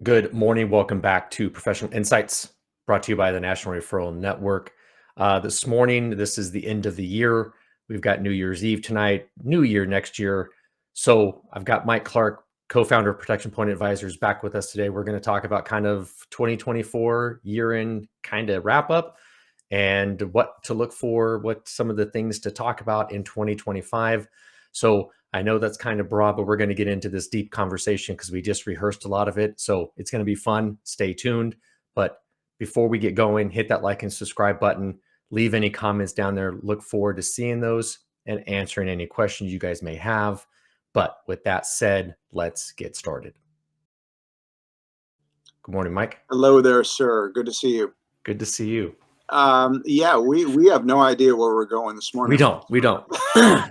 Good morning. Welcome back to Professional Insights, brought to you by the National Referral Network. This morning, this is the end of the year. We've got New Year's Eve tonight, New Year next year. So I've got Mike Clarke, co-founder of Protection Point Advisors, back with us today. We're going to talk about kind of 2024 year-end kind of wrap up and what to look for, what some of the things to talk about in 2025. So I know that's kind of broad, but we're going to get into this deep conversation because we just rehearsed a lot of it. So it's going to be fun. Stay tuned. But before we get going, hit that like and subscribe button. Leave any comments down there. Look forward to seeing those and answering any questions you guys may have. But with that said, let's get started. Good morning, Mike. Hello there, sir. Good to see you. Good to see you. Yeah, we have no idea where we're going this morning. We don't.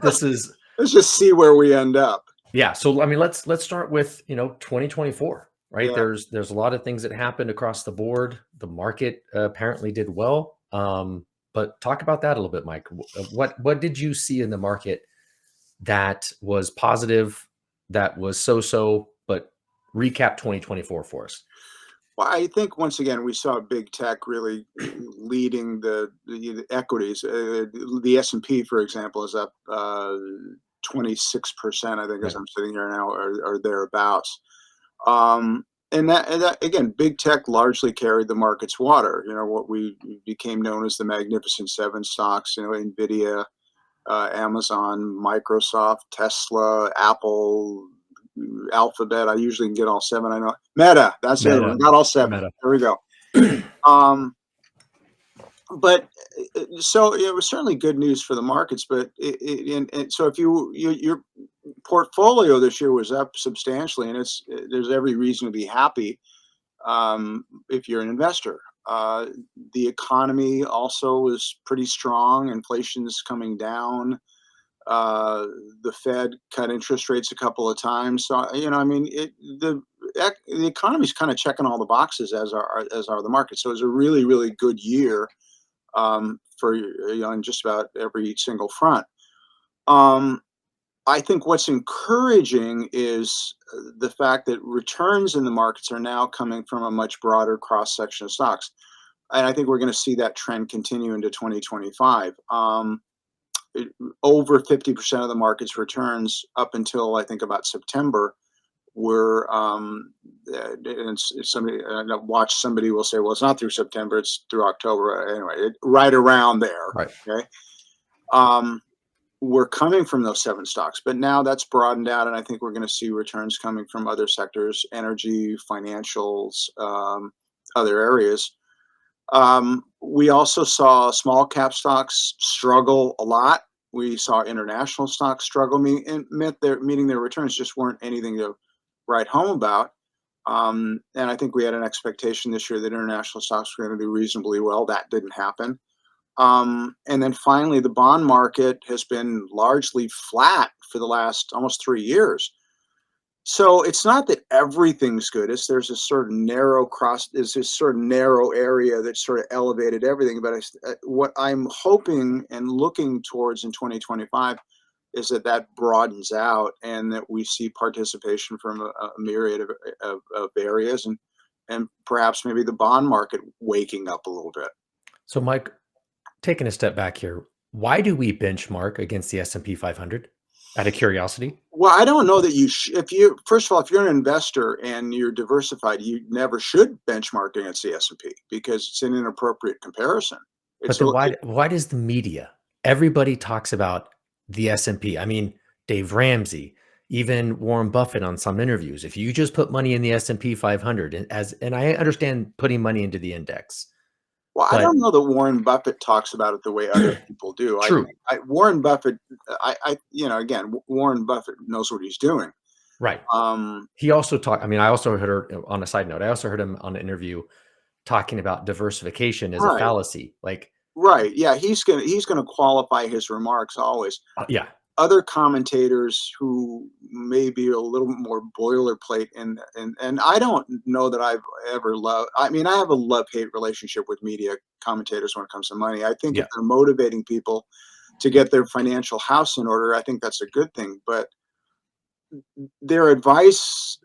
This is Let's just see where we end up. Yeah. So I mean, let's start with 2024, right? Yeah. There's a lot of things that happened across the board. The market apparently did well. But talk about that a little bit, Mike. What did you see in the market that was positive, that was so, but recap 2024 for us? Well, I think once again we saw big tech really leading the equities. The S&P, for example, is up 26%. I think, as I'm sitting here now, or thereabouts. And that again, big tech largely carried the market's water. What we became known as the Magnificent Seven stocks. Nvidia, Amazon, Microsoft, Tesla, Apple, Alphabet. I usually can get all seven. I know Meta. That's it. I got all seven. Meta. There we go. But so it was certainly good news for the markets. But so if your portfolio this year was up substantially, and there's every reason to be happy if you're an investor. The economy also is pretty strong. Inflation's coming down. The Fed cut interest rates a couple of times. So, I mean, the economy's kind of checking all the boxes, as are the markets. So it's a really, really good year for on just about every single front. I think what's encouraging is the fact that returns in the markets are now coming from a much broader cross section of stocks. And I think we're going to see that trend continue into 2025. Over 50% of the market's returns up until I think about September were, and somebody will say, well, it's not through September, it's through October. Anyway, right around there. Right. Okay. We're coming from those seven stocks, but now that's broadened out, and I think we're going to see returns coming from other sectors, energy, financials, other areas. We also saw small cap stocks struggle a lot. We saw international stocks struggle, meaning their returns just weren't anything to write home about. And I think we had an expectation this year that international stocks were going to do reasonably well. That didn't happen. And then finally, the bond market has been largely flat for the last almost 3 years. So it's not that everything's good. There's this sort of narrow area that sort of elevated everything. But what I'm hoping and looking towards in 2025 is that broadens out, and that we see participation from a myriad of areas, and perhaps maybe the bond market waking up a little bit. So, Mike, taking a step back here, why do we benchmark against the S&P 500? Out of curiosity? Well, I don't know that first of all, if you're an investor and you're diversified, you never should benchmark against the S&P because it's an inappropriate comparison. But then why does the media, everybody talks about the S&P? I mean, Dave Ramsey, even Warren Buffett on some interviews, if you just put money in the S&P 500, and I understand putting money into the index. Well, I don't know that Warren Buffett talks about it the way other people do. True. Warren Buffett, again, Warren Buffett knows what he's doing. Right. He also talked. I mean, I also heard, on a side note, I also heard him on an interview talking about diversification as a fallacy. Right. Yeah. He's gonna qualify his remarks always. Yeah. Other commentators who may be a little more boilerplate, and I don't know that I've ever loved. I mean, I have a love-hate relationship with media commentators when it comes to money. I think if they're motivating people to get their financial house in order, I think that's a good thing. But their advice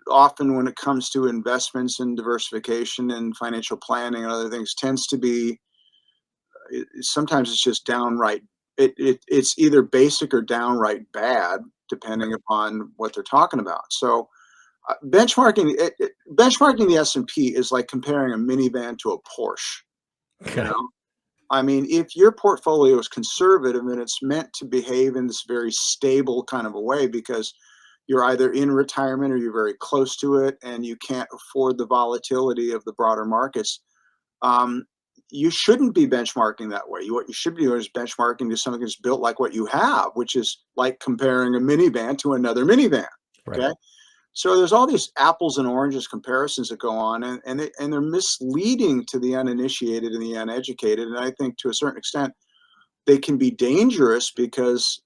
often when it comes to investments and diversification and financial planning and other things tends to be sometimes it's just downright it's either basic or downright bad depending upon what they're talking about. So benchmarking the S&P is like comparing a minivan to a Porsche, you Okay. know? I mean, if your portfolio is conservative and it's meant to behave in this very stable kind of a way because you're either in retirement or you're very close to it and you can't afford the volatility of the broader markets, um, you shouldn't be benchmarking that way. What you should be doing is benchmarking to something that's built like what you have, which is like comparing a minivan to another minivan. Right. Okay. So there's all these apples and oranges comparisons that go on, and they're misleading to the uninitiated and the uneducated. And I think to a certain extent, they can be dangerous because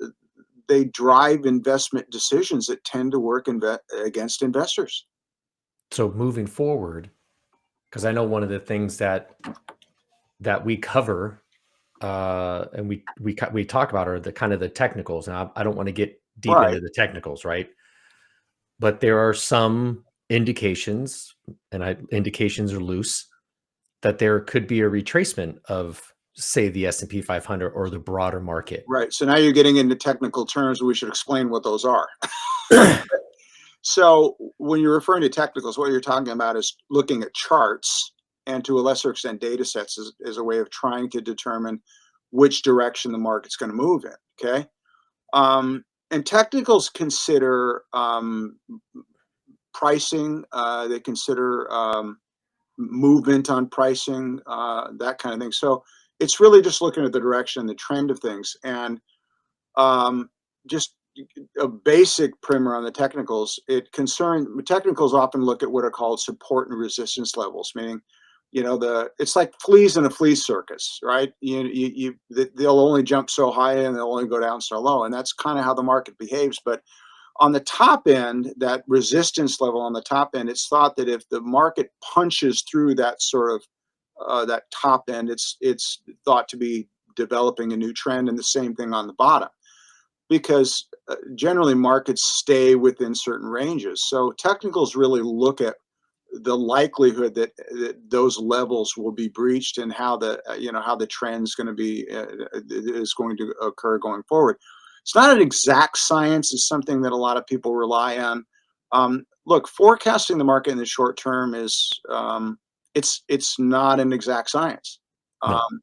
they drive investment decisions that tend to work against investors. So moving forward, because I know one of the things that we cover and we talk about are the kind of the technicals, and I don't want to get deep Right, into the technicals, right? But there are some indications, and indications are loose, that there could be a retracement of, say, the S&P 500 or the broader market. right. So now you're getting into technical terms. We should explain what those are. So when you're referring to technicals, what you're talking about is looking at charts and to a lesser extent data sets as a way of trying to determine which direction the market's going to move in. Okay. And technicals consider pricing, they consider movement on pricing, that kind of thing. So it's really just looking at the direction, the trend of things. And just a basic primer on the technicals, technicals often look at what are called support and resistance levels, meaning, it's like fleas in a flea circus, right? They'll only jump so high and they'll only go down so low, and that's kind of how the market behaves. But on the top end, that resistance level on the top end, it's thought that if the market punches through that sort of that top end, it's thought to be developing a new trend, and the same thing on the bottom because generally markets stay within certain ranges. So technicals really look at the likelihood that those levels will be breached and how the trend's going to be is going to occur going forward. It's not an exact science. It's something that a lot of people rely on. Look, forecasting the market in the short term is it's not an exact science. No. Um,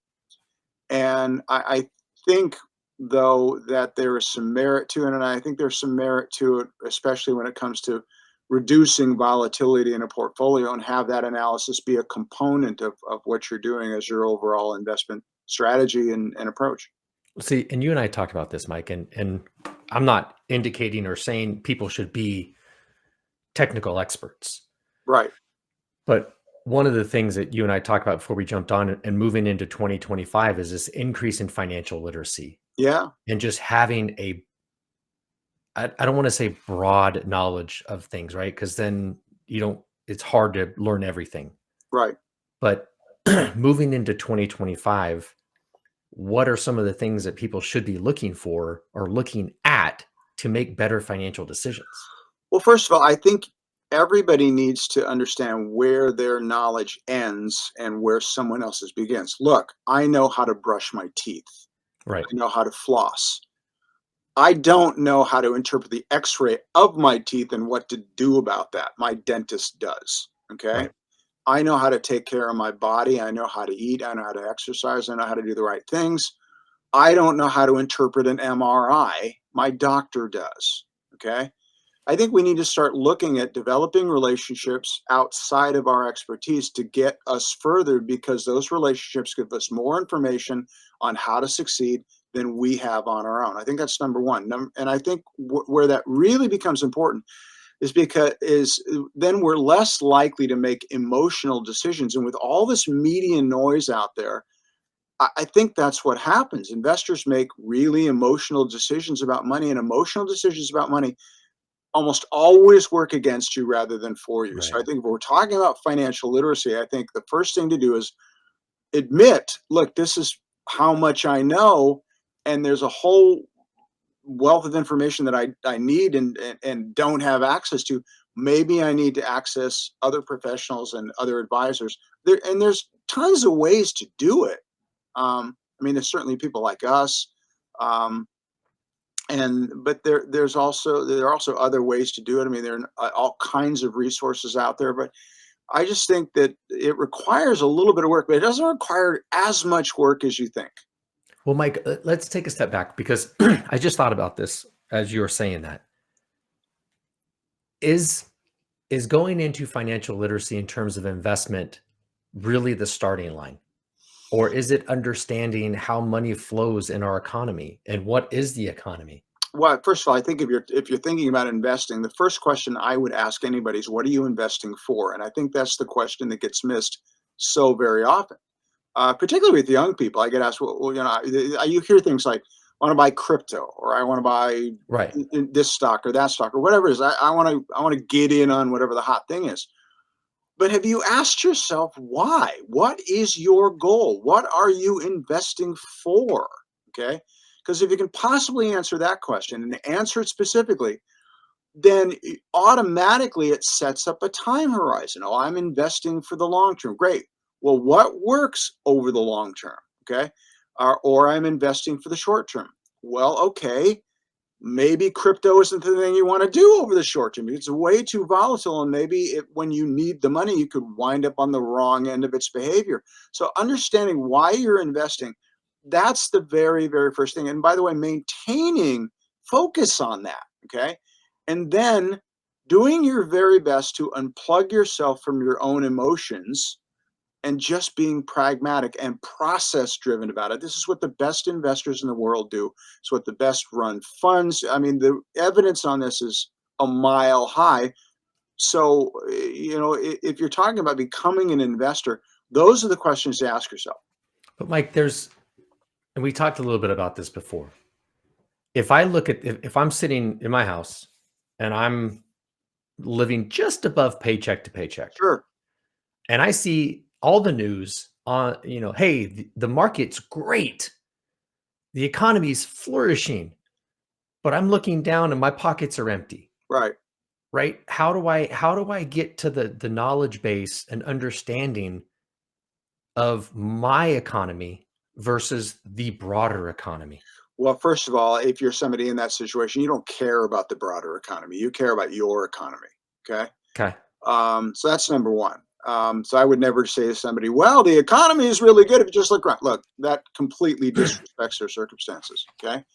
and I think, though, that there is some merit to it. And I think there's some merit to it, especially when it comes to reducing volatility in a portfolio and have that analysis be a component of what you're doing as your overall investment strategy and approach. See, and you and I talked about this, Mike, and I'm not indicating or saying people should be technical experts. Right. But one of the things that you and I talked about before we jumped on and moving into 2025 is this increase in financial literacy Yeah. and just having I don't want to say broad knowledge of things, right? Because then it's hard to learn everything. Right. But moving into 2025, what are some of the things that people should be looking for or looking at to make better financial decisions? Well, first of all, I think everybody needs to understand where their knowledge ends and where someone else's begins. Look, I know how to brush my teeth. Right, I know how to floss. I don't know how to interpret the x-ray of my teeth and what to do about that. My dentist does. Okay. right, I know how to take care of my body. I know how to eat. I know how to exercise. I know how to do the right things. I don't know how to interpret an MRI. My doctor does. Okay. I think we need to start looking at developing relationships outside of our expertise to get us further because those relationships give us more information on how to succeed than we have on our own. I think that's number one. And I think where that really becomes important is because is then we're less likely to make emotional decisions. And with all this media noise out there, I think that's what happens. Investors make really emotional decisions about money, and emotional decisions about money almost always work against you rather than for you. So right. I think if we're talking about financial literacy, I think the first thing to do is admit, look, this is how much I know, and there's a whole wealth of information that I need and don't have access to, maybe I need to access other professionals and other advisors. There's tons of ways to do it. I mean, there's certainly people like us, um, but there are also other ways to do it. I mean, there are all kinds of resources out there, but I just think that it requires a little bit of work, but it doesn't require as much work as you think. Well, Mike, let's take a step back because I just thought about this as you were saying that. Is is going into financial literacy in terms of investment really the starting line? Or is it understanding how money flows in our economy and what is the economy? Well, first of all, I think if you're thinking about investing, the first question I would ask anybody is, "What are you investing for?" And I think that's the question that gets missed so very often, particularly with young people. I get asked, "Well, you hear things like, I want to buy crypto, or I want to buy Right. this stock or that stock or whatever it is. I want to get in on whatever the hot thing is." But have you asked yourself why? What is your goal? What are you investing for? Okay. Because if you can possibly answer that question and answer it specifically, then automatically it sets up a time horizon. Oh, I'm investing for the long term. Great. Well, what works over the long term? Okay. Or I'm investing for the short term. Well, okay, maybe crypto isn't the thing you want to do over the short term. It's way too volatile, and maybe when you need the money, you could wind up on the wrong end of its behavior. So understanding why you're investing, that's the very, very first thing. And by the way, maintaining focus on that, okay? And then doing your very best to unplug yourself from your own emotions and just being pragmatic and process driven about it. This is what the best investors in the world do. It's what the best run funds. I mean, the evidence on this is a mile high. So, if you're talking about becoming an investor, those are the questions to ask yourself. But Mike, and we talked a little bit about this before. If I look at, if I'm sitting in my house and I'm living just above paycheck to paycheck, Sure. and I see all the news on, hey, the market's great, the economy's flourishing, but I'm looking down and my pockets are empty, Right. right? How do I get to the knowledge base and understanding of my economy versus the broader economy? Well, first of all, if you're somebody in that situation, you don't care about the broader economy. You care about your economy. Okay. Okay. So that's number one. So I would never say to somebody, "Well, the economy is really good if you just look around." Look, that completely disrespects their circumstances. Okay.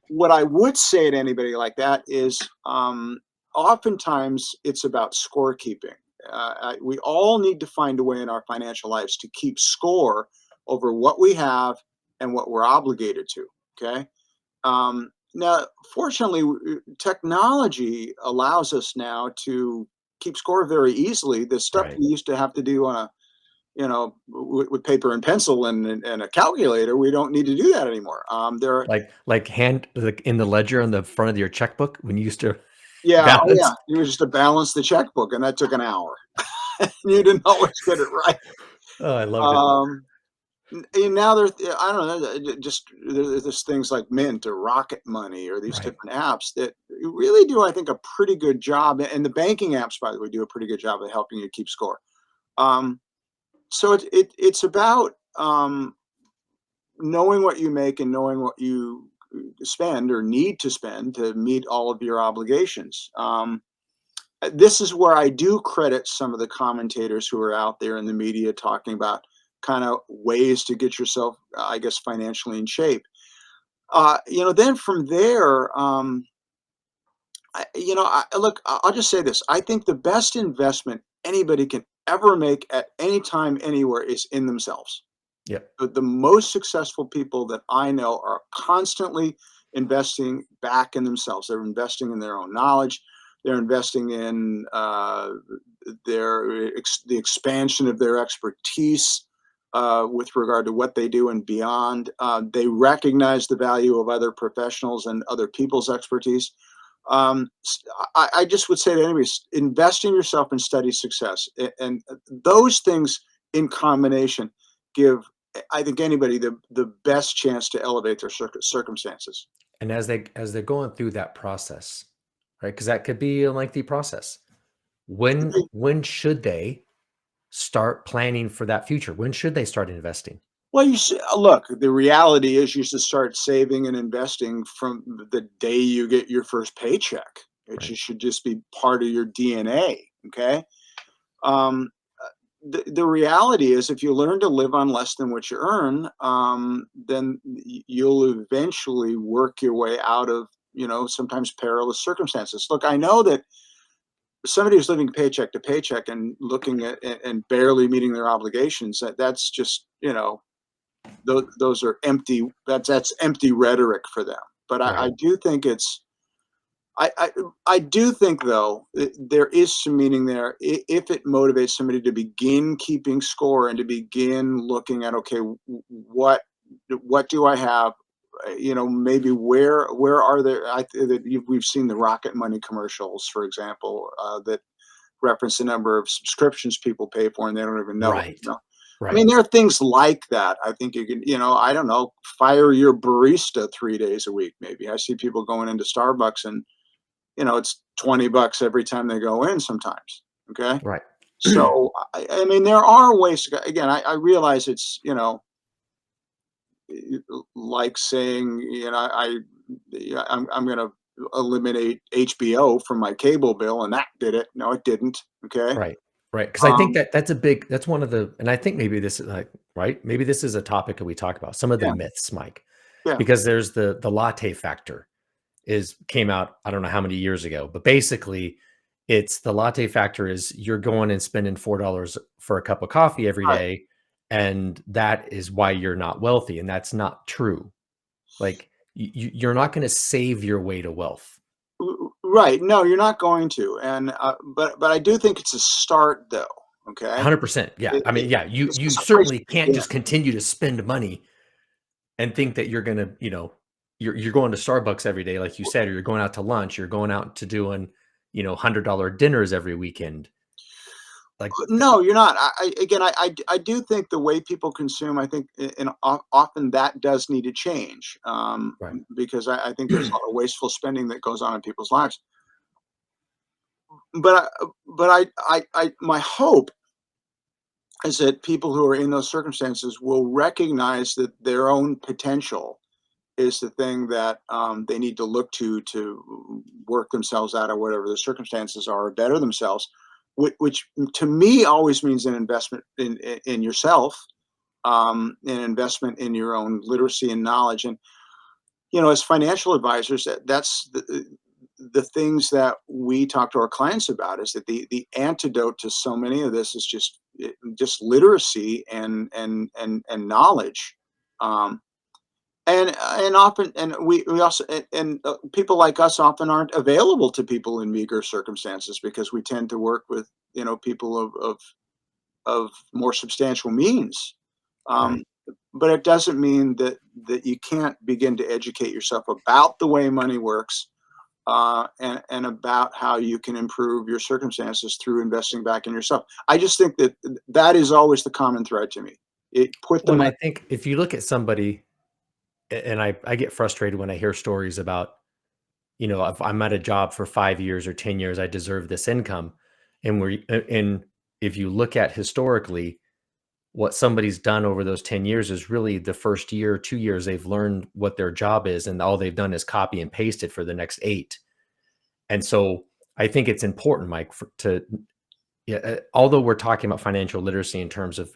What I would say to anybody like that is, oftentimes it's about scorekeeping. We all need to find a way in our financial lives to keep score over what we have and what we're obligated to. Okay. Now, fortunately, technology allows us now to keep score very easily. The stuff Right. we used to have to do on with paper and pencil and a calculator, we don't need to do that anymore. Like in the ledger on the front of your checkbook when you used to Yeah, oh yeah, balance. it was just to balance the checkbook, and that took an hour. You didn't always get it right. Oh, I loved it. Um, and now there's, I don't know, just there's things like Mint or Rocket Money or these Right. different apps that really do, I think, a pretty good job. And the banking apps, by the way, do a pretty good job of helping you keep score. Um, so it's about knowing what you make and knowing what you spend or need to spend to meet all of your obligations. This is where I do credit some of the commentators who are out there in the media talking about kind of ways to get yourself, I guess, financially in shape. Then from there, look, I'll just say this. I think the best investment anybody can ever make at any time, anywhere is in themselves. Yep. The most successful people that I know are constantly investing back in themselves. They're investing in their own knowledge. They're investing in the expansion of their expertise with regard to what they do and beyond. They recognize the value of other professionals and other people's expertise. I just would say to anybody, invest in yourself and study success. And those things in combination give, I think, anybody the best chance to elevate their circumstances. And as they're going through that process, right? Because that could be a lengthy process. When should they start planning for that future? When should they start investing? Well, you see, look, the reality is you should start saving and investing from the day you get your first paycheck. It Right. should just be part of your DNA. Okay. Um, the reality is, if you learn to live on less than what you earn, then you'll eventually work your way out of, sometimes perilous circumstances. Look, I know that somebody who's living paycheck to paycheck and looking at and barely meeting their obligations, that's just, those are empty. That's empty rhetoric for them. But I Right. do think it's I do think, though, there is some meaning there if it motivates somebody to begin keeping score and to begin looking at, okay, what do I have? Maybe where are there? We've seen the Rocket Money commercials, for example, that reference the number of subscriptions people pay for and they don't even know it. Right. I mean, Right. there are things like that. I think you can, I don't know, fire your barista 3 days a week. Maybe I see people going into Starbucks and it's $20 every time they go in sometimes. Okay. Right. So, I mean, there are ways to go. Again, I realize it's, like saying, yeah, I'm going to eliminate HBO from my cable bill, and that did it. No, it didn't. Okay. Right. Right. Because I think Um, that that's one of the, and I think maybe this is like, right. Maybe this is a topic that we talk about, some of the yeah, myths, Mike, yeah, because there's the latte factor is came out, I don't know how many years ago, but basically it's the latte factor is you're going and spending $4 for a cup of coffee every right. day. And that is why you're not wealthy. And that's not true. Like you're not going to save your way to wealth. Right. No, you're not going to. And but I do think it's a start, though. Okay. 100%. Yeah. I mean, yeah, It's you just a place certainly to can't begin. just continue to spend money and think that you're gonna, you're going to Starbucks every day, like you said, or you're going out to lunch, you're going out to doing, $100 dinners every weekend. Like, No, you're not. Again, I do think the way people consume, I think, and often that does need to change, right, because I think there's a lot of wasteful spending that goes on in people's lives. My hope is that people who are in those circumstances will recognize that their own potential is the thing that they need to look to work themselves out of whatever the circumstances are, or better themselves, which to me always means an investment in yourself, an investment in your own literacy and knowledge. And as financial advisors, that's the things that we talk to our clients about, is that the antidote to so many of this is just literacy and knowledge. Um, and often, and we also, and people like us often aren't available to people in meager circumstances, because we tend to work with people of more substantial means. right. um, but it doesn't mean that you can't begin to educate yourself about the way money works, and about how you can improve your circumstances through investing back in yourself. I just think that that is always the common thread to me. It put the When money I think if you look at somebody, and I get frustrated when I hear stories about, if I'm at a job for 5 years or 10 years, I deserve this income. And if you look at historically, what somebody's done over those 10 years is really the first year, 2 years, they've learned what their job is, and all they've done is copy and paste it for the next 8. And so I think it's important, Mike, yeah, although we're talking about financial literacy in terms of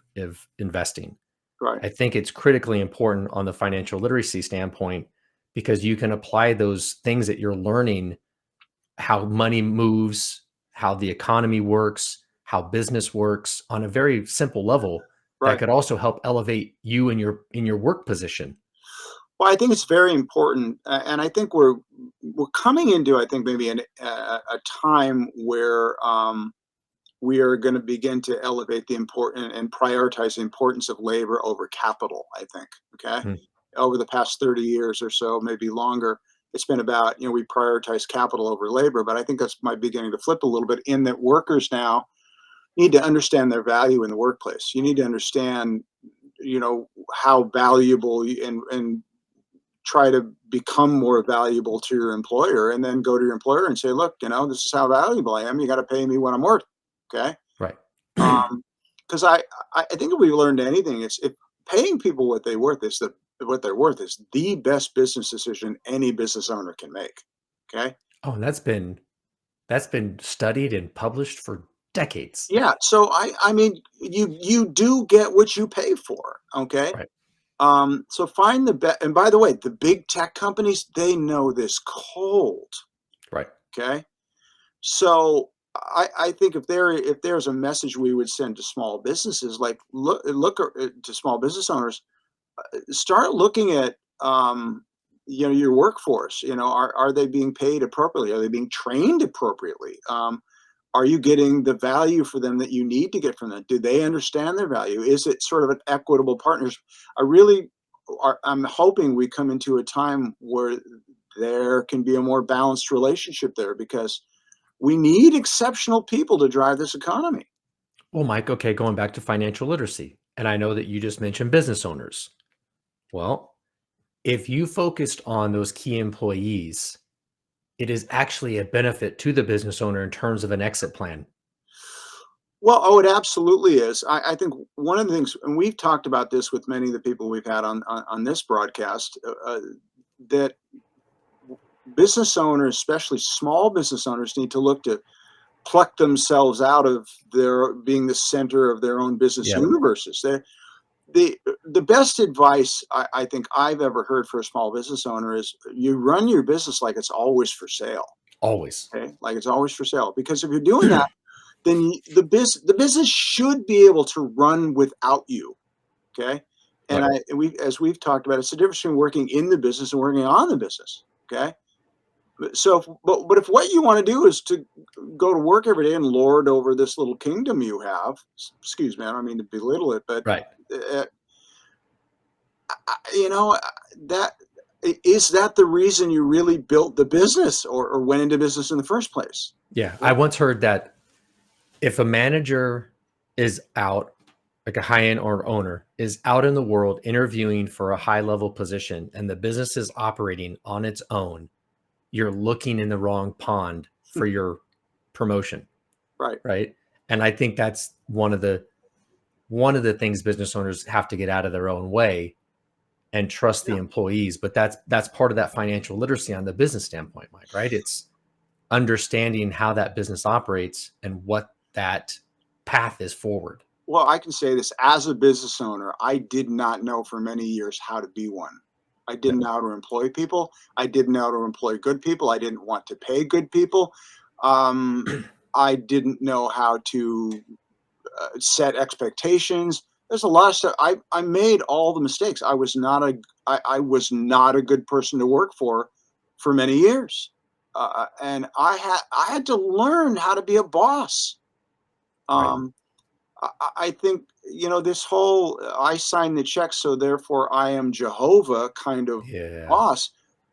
investing, right. I think it's critically important on the financial literacy standpoint, because you can apply those things that you're learning, how money moves, how the economy works, how business works on a very simple level that Right. could also help elevate you in your work position. Well, I think it's very important, and I think we're coming into, I think, maybe a time where we are going to begin to elevate the important and prioritize the importance of labor over capital. I think. Okay, Mm, over the past 30 years or so, maybe longer, it's been about, we prioritize capital over labor, but I think that's might beginning to flip a little bit, in that workers now need to understand their value in the workplace. You need to understand, how valuable and try to become more valuable to your employer, and then go to your employer and say, look, this is how valuable I am. You got to pay me what I'm worth. Okay. Right. Because I think if we learned anything, it's if paying people what they're worth is the best business decision any business owner can make. Okay. Oh, and that's been studied and published for decades. Yeah. So I mean, you do get what you pay for. Okay. Right. So find the best. And by the way, the big tech companies, they know this cold. Right. Okay. So I think if there's a message we would send to small businesses, like to small business owners, start looking at your workforce. Are they being paid appropriately? Are they being trained appropriately? Are you getting the value for them that you need to get from them? Do they understand their value? Is it sort of an equitable partnership? I'm hoping we come into a time where there can be a more balanced relationship there, because we need exceptional people to drive this economy. Well, Mike, okay, going back to financial literacy, and I know that you just mentioned business owners. Well, if you focused on those key employees, it is actually a benefit to the business owner in terms of an exit plan. Well, oh, it absolutely is. I think one of the things, and we've talked about this with many of the people we've had on this broadcast, that business owners, especially small business owners, need to look to pluck themselves out of their being the center of their own business Yeah, universes. The best advice I think I've ever heard for a small business owner is you run your business like it's always for sale. always. Okay, like it's always for sale. Because if you're doing that, then the business should be able to run without you. Okay, and Right. as we've talked about, it's the difference between working in the business and working on the business. Okay, but if what you want to do is to go to work every day and lord over this little kingdom you have, excuse me, I don't mean to belittle it, but Right. uh, you know that is that the reason you really built the business, or went into business in the first place? Yeah. I once heard that if a manager is out, like a high-end or owner is out in the world interviewing for a high-level position and the business is operating on its own, you're looking in the wrong pond for your promotion. Right. Right. And I think that's one of the things business owners have to get out of their own way and trust the Yeah. employees. But that's part of that financial literacy on the business standpoint, Mike, right? It's understanding how that business operates and what that path is forward. Well, I can say this as a business owner, I did not know for many years how to be one. I No. didn't know how to employ people. I didn't know how to employ good people. I didn't want to pay good people. Um, I didn't know how to set expectations. There's a lot of stuff. I made all the mistakes. I was not a good person to work for many years, and I had to learn how to be a boss. Right. Um, I think this whole I sign the check, so therefore I am Jehovah kind of Yeah. boss.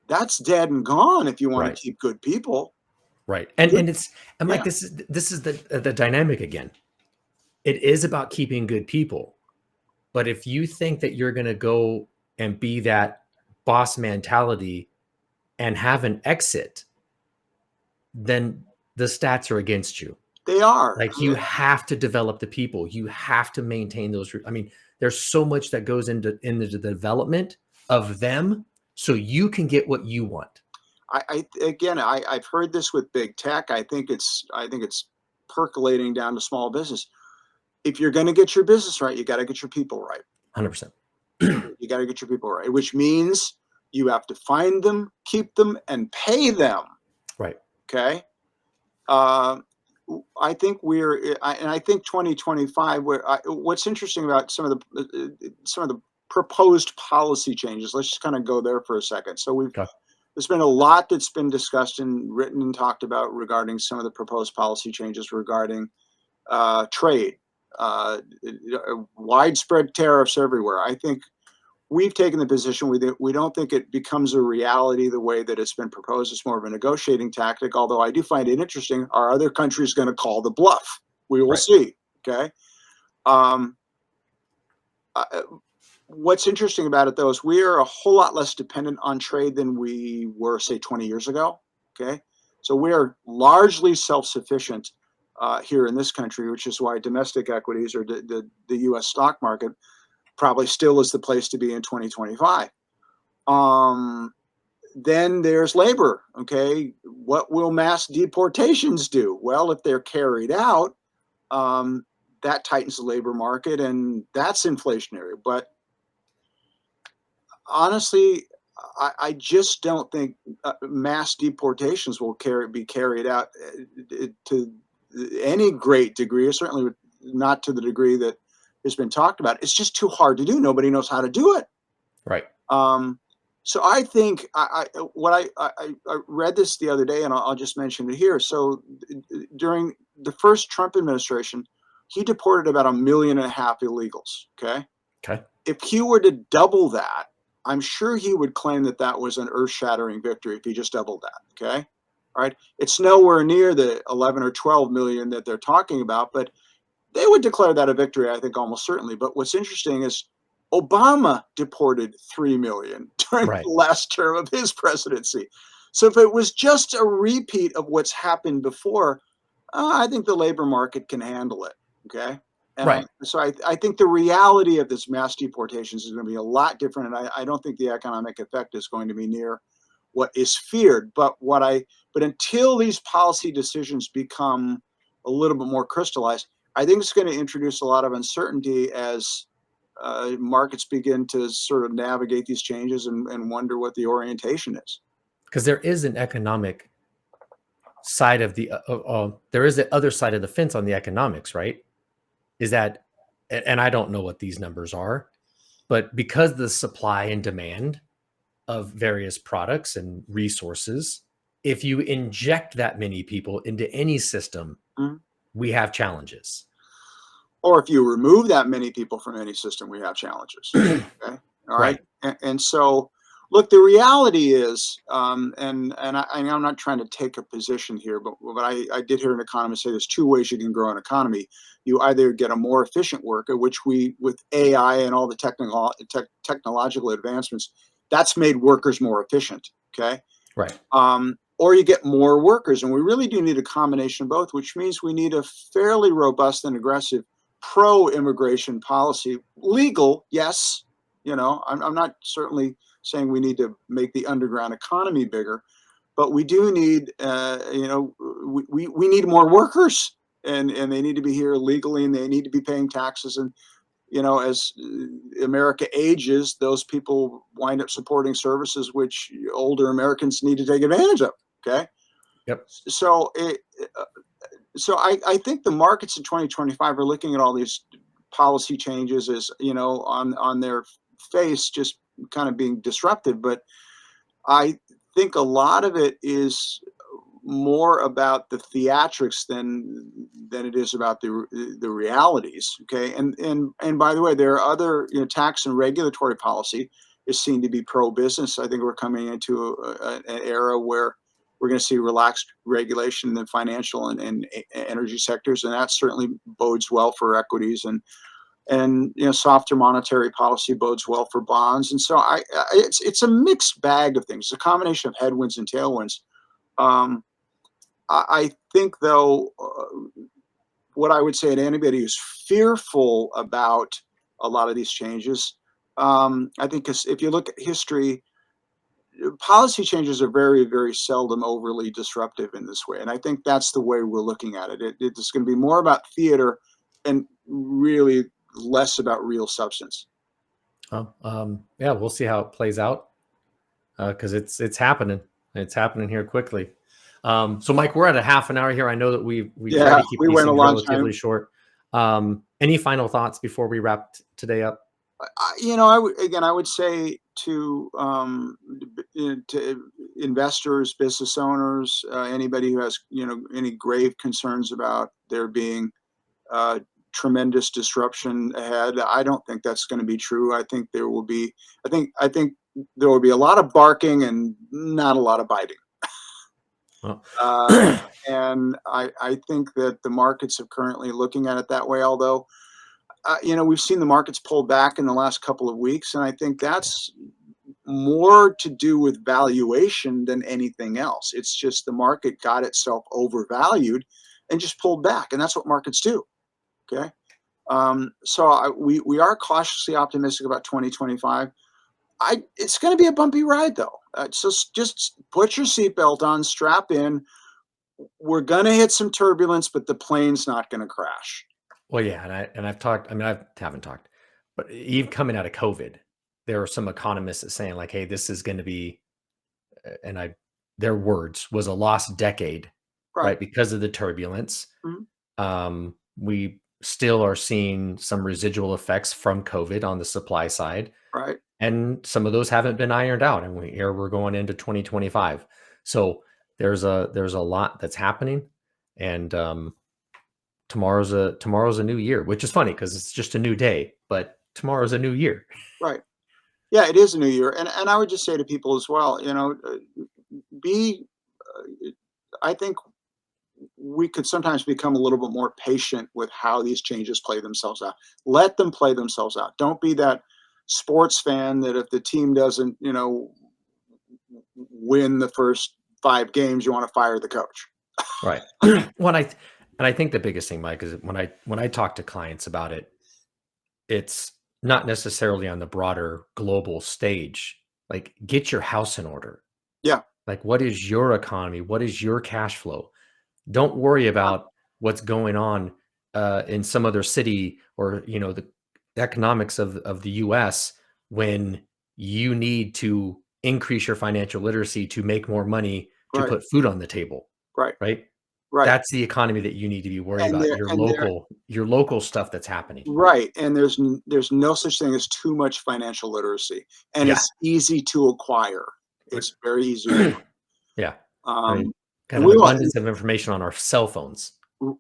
That's dead and gone if you want Right. to keep good people. Right. And Good, and it's and Mike, yeah, this is the dynamic again. It is about keeping good people. But if you think that you're gonna go and be that boss mentality and have an exit, then the stats are against you. they are. Like you have to develop the people. You have to maintain those. I mean, there's so much that goes into the development of them, so you can get what you want. I've heard this with big tech. I think it's percolating down to small business. If you're going to get your business right, you got to get your people right. 100%. You got to get your people right, which means you have to find them, keep them, and pay them. Right. Okay. Uh, I think and I think 2025. What's interesting about some of the proposed policy changes. Let's just kind of go there for a second. So Okay. there's been a lot that's been discussed and written and talked about regarding some of the proposed policy changes regarding trade, widespread tariffs everywhere. I think we've taken the position we don't think it becomes a reality the way that it's been proposed. It's more of a negotiating tactic, although I do find it interesting. Are other countries going to call the bluff? We will Right. see. Okay. Um, uh, what's interesting about it, though, is we are a whole lot less dependent on trade than we were, say, 20 years ago. Okay. So we are largely self-sufficient here in this country, which is why domestic equities or the U.S. stock market probably still is the place to be in 2025. Then there's labor. Okay. What will mass deportations do? Well, if they're carried out, that tightens the labor market, and that's inflationary. But honestly, I just don't think mass deportations will be carried out to any great degree, or certainly not to the degree that has been talked about. It's just too hard to do. Nobody knows how to do it. Right. So I think I read this the other day, and I'll just mention it here. So during the first Trump administration, he deported about 1.5 million illegals. Okay. Okay. If he were to double that, I'm sure he would claim that that was an earth-shattering victory if he just doubled that. Okay. All right. It's nowhere near the 11 or 12 million that they're talking about, but they would declare that a victory, I think, almost certainly. But what's interesting is Obama deported 3 million during Right. the last term of his presidency. So if it was just a repeat of what's happened before, I think the labor market can handle it. Okay. And Right. I think the reality of this mass deportations is going to be a lot different. And I don't think the economic effect is going to be near what is feared. But until these policy decisions become a little bit more crystallized, I think it's going to introduce a lot of uncertainty as markets begin to sort of navigate these changes and wonder what the orientation is. Because there is an economic side of there is the other side of the fence on the economics, right? Is that, and I don't know what these numbers are, but because the supply and demand of various products and resources, if you inject that many people into any system, Mhm. we have challenges. Or if you remove that many people from any system, we have challenges. Okay. All right. Right. And so, look, the reality is, I'm not trying to take a position here, but I did hear an economist say there's two ways you can grow an economy. You either get a more efficient worker, which with AI and all the technological advancements, that's made workers more efficient. Okay. Right. Or you get more workers. And we really do need a combination of both, which means we need a fairly robust and aggressive pro-immigration policy. Legal, yes. I'm not certainly saying we need to make the underground economy bigger, but we do need, we need more workers, and they need to be here legally, and they need to be paying taxes. And as America ages, those people wind up supporting services which older Americans need to take advantage of. Okay. Yep. So I think the markets in 2025 are looking at all these policy changes as, on their face, just kind of being disruptive. But I think a lot of it is more about the theatrics than it is about the realities. Okay. And by the way, there are other, tax and regulatory policy is seen to be pro-business. I think we're coming into an era where we're going to see relaxed regulation in the financial and energy sectors, and that certainly bodes well for equities, and softer monetary policy bodes well for bonds. And so it's a mixed bag of things. It's a combination of headwinds and tailwinds. I think, though, what I would say to anybody who's fearful about a lot of these changes, I think if you look at history, policy changes are very, very seldom overly disruptive in this way. And I think that's the way we're looking at it. It's going to be more about theater and really less about real substance. Yeah, we'll see how it plays out, because it's happening. It's happening here quickly. So, Mike, we're at a half an hour here. I know that we try to keep we these went a things long relatively time. short. Any final thoughts before we wrap today up? I would say to investors, business owners, anybody who has any grave concerns about there being tremendous disruption ahead. I don't think that's going to be true. I think there will be. I think there will be a lot of barking and not a lot of biting. Well, And I think that the markets are currently looking at it that way. Although we've seen the markets pull back in the last couple of weeks, and I think that's more to do with valuation than anything else. It's just the market got itself overvalued and just pulled back, and that's what markets do. Okay. We are cautiously optimistic about 2025. It's going to be a bumpy ride, though. Just put your seatbelt on, strap in. We're going to hit some turbulence, but the plane's not going to crash. Well, yeah, I've talked. I mean, I haven't talked, but even coming out of COVID, there are some economists that saying like, "Hey, this is going to be," and their words was a lost decade, Right. right? Because of the turbulence. Mhm. We still are seeing some residual effects from COVID on the supply side, Right. and some of those haven't been ironed out. And we're going into 2025, so there's a lot that's happening, and tomorrow's a new year, which is funny because it's just a new day, but tomorrow's a new year. Right. Yeah, it is a new year, and I would just say to people as well, be. I think we could sometimes become a little bit more patient with how these changes play themselves out. Let them play themselves out. Don't be that sports fan that if the team doesn't, win the first 5 games, you want to fire the coach. Right. I think the biggest thing, Mike, is when I talk to clients about it, it's not necessarily on the broader global stage. Like, get your house in order. Yeah. Like, what is your economy? What is your cash flow? Don't worry about what's going on in some other city, or the economics of the U.S. when you need to increase your financial literacy to make more money to Right. put food on the table, Right. right? Right. That's the economy that you need to be worried And about. there, and there, Your local stuff that's happening. right. And there's no such thing as too much financial literacy, and Yeah. it's easy to acquire. It's very easy to. Yeah. Right. Um, Got and an we want. abundance of information on our cell phones.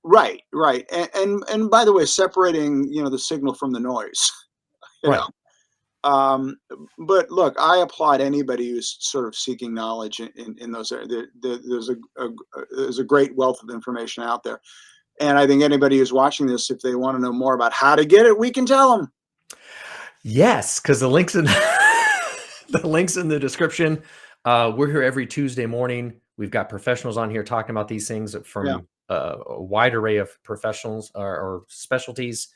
Right, right, and by the way, separating the signal from the noise, you know. Right. Um, but look, I applaud anybody who's sort of seeking knowledge in those areas. There's a great wealth of information out there, and I think anybody who's watching this, if they want to know more about how to get it, we can tell them. Yes, because the links in the links in the description. We're here every Tuesday morning. We've got professionals on here talking about these things Yeah, from a wide array of professionals or specialties.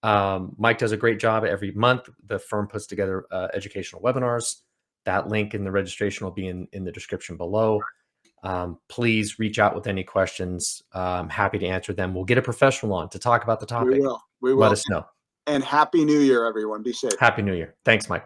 Mike does a great job every month. The firm puts together educational webinars. That link in the registration will be in the description below. Please reach out with any questions. I'm happy to answer them. We'll get a professional on to talk about the we topic. will. We Let will. us know. And happy New Year, everyone. Be safe. Happy New Year. Thanks, Mike.